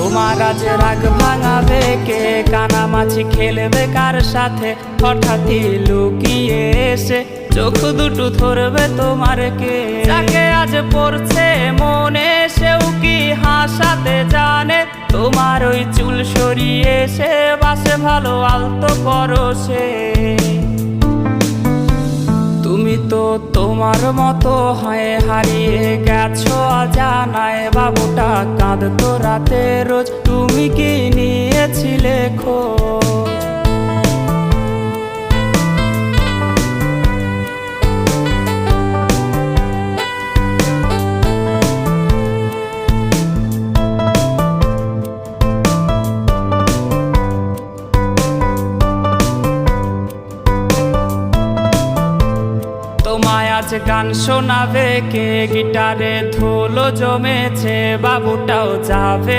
তোমার আজ রাগ ভাঙাবে কে? কানামাছি খেলবে কার সাথে? হঠাৎই লুকিয়ে এসে চোখ দুটো ধরবে তোমার কে? যাকে আজ পড়ছে মনে সেও কি হাসাতে জানে? তোমার ওই চুল সরিয়ে সে বাসে ভালো আলতো পরশে। তুমি তো তোমার মতো হয়ে হারিয়ে গেছো অজানায়। বাবুটা কাঁদতো রাতে রোজ, তুমি কি নিয়েছিলে খোঁজ? তোমায় আজ গান শোনাবে কে? গিটারে ধুলো জমেছে, বাবুটাও যাবে।